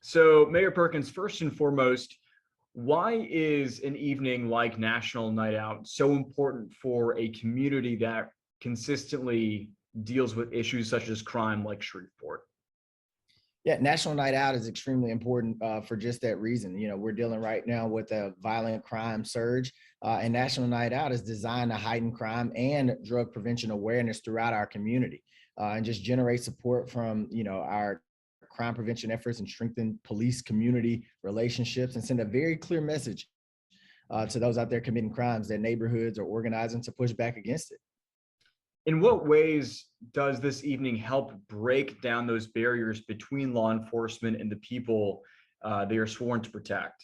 So, Mayor Perkins, first and foremost, why is an evening like National Night Out so important for a community that consistently deals with issues such as crime like Shreveport? Yeah, National Night Out is extremely important for just that reason. We're dealing right now with a violent crime surge, and National Night Out is designed to heighten crime and drug prevention awareness throughout our community, and just generate support from our crime prevention efforts and strengthen police community relationships and send a very clear message to those out there committing crimes that neighborhoods are organizing to push back against it. In what ways does this evening help break down those barriers between law enforcement and the people they are sworn to protect?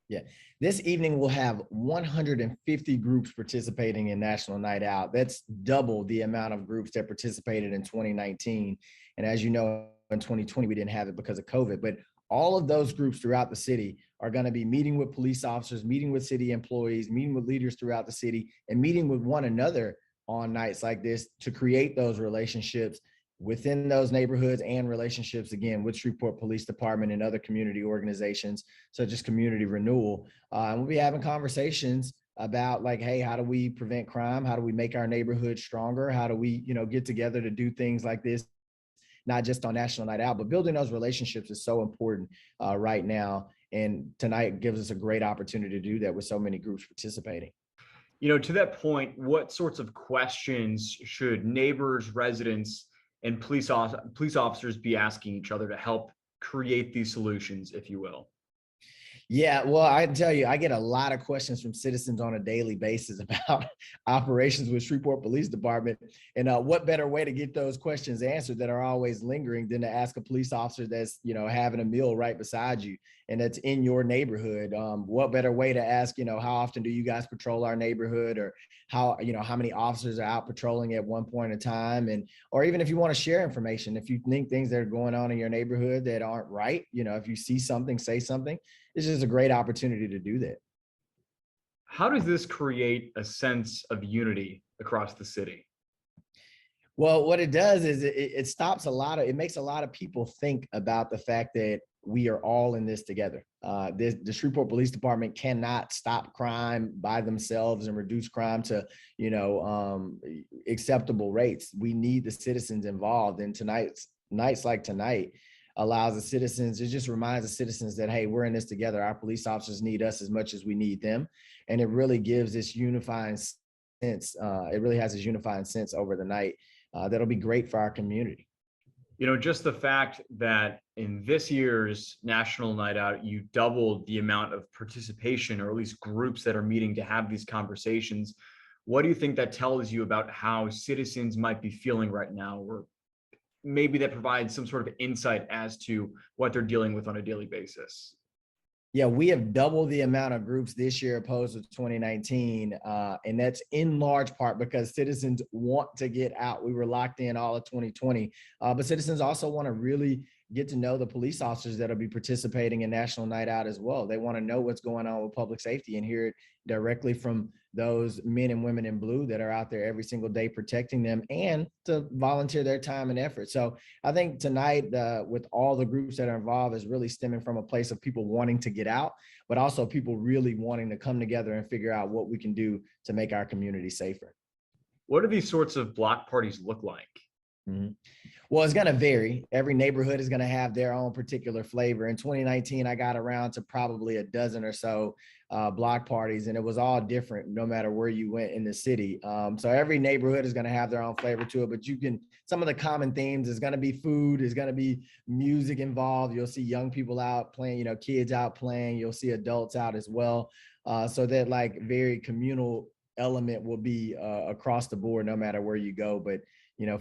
Yeah, this evening we'll have 150 groups participating in National Night Out. That's double the amount of groups that participated in 2019. And as you know, in 2020, we didn't have it because of COVID, but all of those groups throughout the city are going to be meeting with police officers, meeting with city employees, meeting with leaders throughout the city, and meeting with one another on nights like this to create those relationships within those neighborhoods and relationships again with Shreveport Police Department and other community organizations such as community renewal. And we'll be having conversations about like, hey, how do we prevent crime? How do we make our neighborhood stronger? How do we, get together to do things like this, not just on National Night Out, but building those relationships is so important right now. And tonight gives us a great opportunity to do that with so many groups participating. To that point, what sorts of questions should neighbors, residents, and police officers be asking each other to help create these solutions, if you will? Yeah, well, I can tell you, I get a lot of questions from citizens on a daily basis about operations with Shreveport Police Department. And what better way to get those questions answered that are always lingering than to ask a police officer that's, having a meal right beside you and that's in your neighborhood. What better way to ask, how often do you guys patrol our neighborhood, or how many officers are out patrolling at one point in time? And, or even if you want to share information, if you think things that are going on in your neighborhood that aren't right, if you see something, say something. This is a great opportunity to do that. How does this create a sense of unity across the city? Well, what it does is it stops it makes a lot of people think about the fact that we are all in this together. The Shreveport Police Department cannot stop crime by themselves and reduce crime to, acceptable rates. We need the citizens involved. And nights like tonight allows the citizens, it just reminds the citizens that, hey, we're in this together. Our police officers need us as much as we need them. And it really gives this unifying sense. It really has this unifying sense over the night that'll be great for our community. Just the fact that in this year's National Night Out, you doubled the amount of participation, or at least groups that are meeting to have these conversations. What do you think that tells you about how citizens might be feeling right now, or maybe that provides some sort of insight as to what they're dealing with on a daily basis? Yeah, we have doubled the amount of groups this year opposed to 2019. And that's in large part because citizens want to get out. We were locked in all of 2020, but citizens also want to really get to know the police officers that'll be participating in National Night Out as well. They want to know what's going on with public safety and hear it directly from those men and women in blue that are out there every single day protecting them, and to volunteer their time and effort. So I think tonight, with all the groups that are involved, is really stemming from a place of people wanting to get out, but also people really wanting to come together and figure out what we can do to make our community safer. What do these sorts of block parties look like? Mm-hmm. Well, it's going to vary. Every neighborhood is going to have their own particular flavor. In 2019, I got around to probably a dozen or so block parties, and it was all different no matter where you went in the city. So every neighborhood is going to have their own flavor to it, but some of the common themes is going to be food, is going to be music involved. You'll see young people out playing, kids out playing. You'll see adults out as well. So that like very communal element will be across the board, no matter where you go. But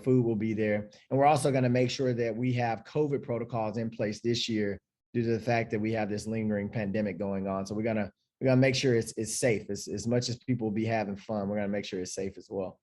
food will be there. And we're also going to make sure that we have COVID protocols in place this year due to the fact that we have this lingering pandemic going on. So we're going to make sure it's safe. As much as people will be having fun, we're going to make sure it's safe as well.